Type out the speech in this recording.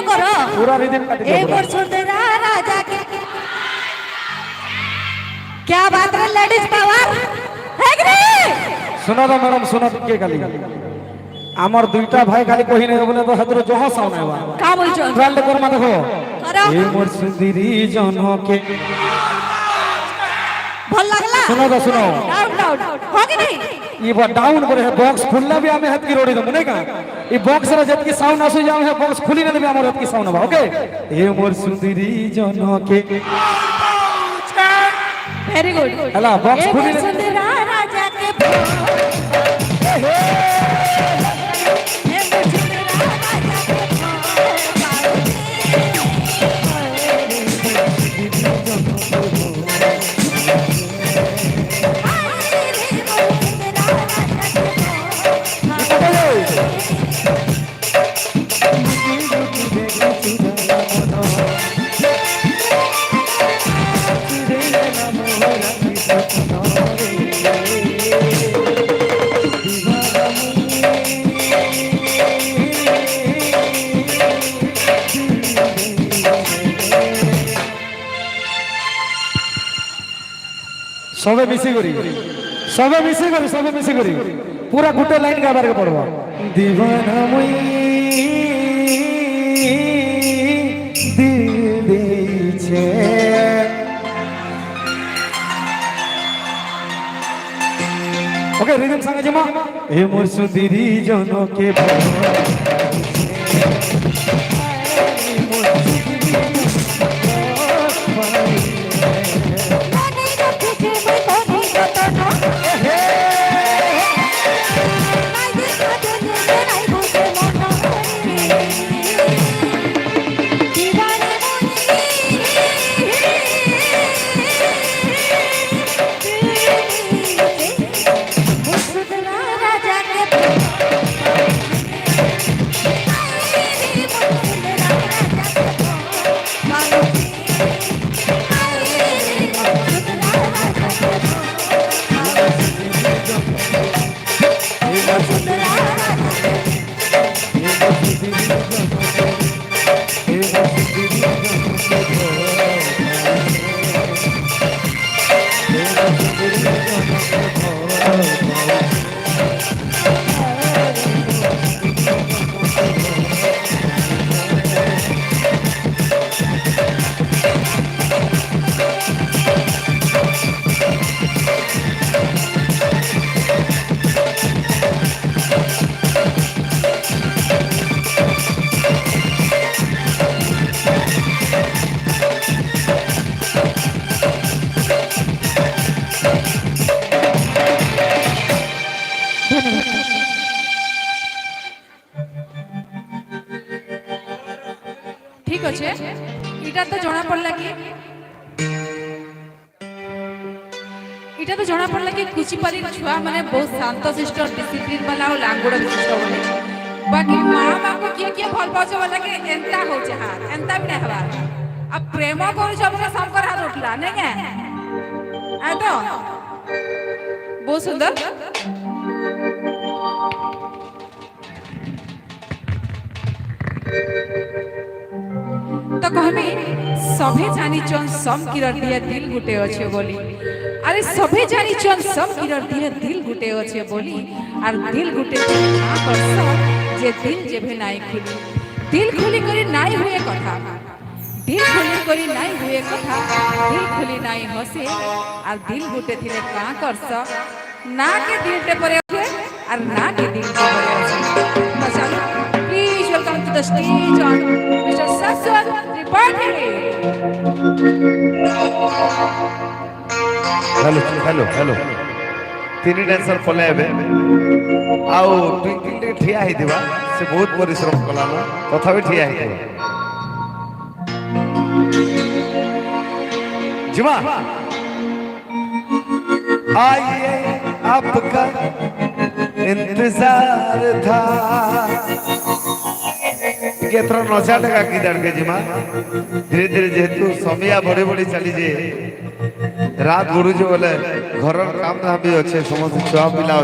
करो पूरा रिदम काट ए मोर सुंदरा राजा के क्या बात है लेडीज पावर है कि नहीं सुना दो मैडम सुना के खाली আমার দুইটা ভাই খালি কহি নাই বলে তো হাতর জহ সাউন্ড আইবা का बोलছো ট্রায়াল করমা দেখো करो এই মোর সুন্দরী জনকে ভাল লাগলা सुनो तो सुनो डाउन डाउन हो कि नहीं ये बा डाउन करे है बॉक्स खुलना भी हमें हाथ की रोड़ी दम नहीं का ये बॉक्स रे जत की साउंड आसो जाओ है बॉक्स खुली ना भी हमर हाथ की साउंड बा ओके ए मोर सुंदरी जनके वेरी गुड हला बॉक्स खुली मोर सुंदरा राजा के सबे मिसी करी पूरा गुटे लाइन गाबार के पड़वा दीवाना मुई दिल देछे ओके रिदम संगे जमा ए मोर सुंदरी जनके ठीक अच्छे इटा तो जना पड़ला कि इटा तो जना पड़ला कि कुचिपाली छुआ माने बहुत शांत शिष्ट डिसिप्लिन वाला और लांगुड़ विशिष्ट बोले बाकी मां मां को किए भल पाछे वाला के एंता हो छे हां एंता भी नहीं हवा अब प्रेम करू सब के संकर हाथ उठला नहीं के आ तो बहुत सुंदर तो कहमी सभे जानी चन सम किरर दिए दिल गुटे अच्छे बोली अरे सभे जानी चन सम किरर दिए दिल गुटे अच्छे बोली और दिल गुटे ना करसा जे दिल जेभे नाई खुली दिल खुली करी नाई हुए कथा दिल खुली करी नाई हुए कथा दिल खुली नाई हसे और दिल गुटे थिले का करसा ना के दिल ते परे हुए और ना के दिल ते परे अच्छे मचालो please welcome to the stage on mister ससुर हेलो हेलो हेलो तीन डांसर पले एबे आउ ट्विंकिंग टे ठिया ही दिबा से बहुत परिश्रम कला ना तथा भी ठिया ही दिबा जिमा आइए आपका इंतजार था केथरा नचा टका की दड़के जिमा धीरे धीरे जेतु समय बड़ी बड़ी चली जे रात गुरु जो बोले घर काम धाम भी अच्छे समस्त छुआ पिला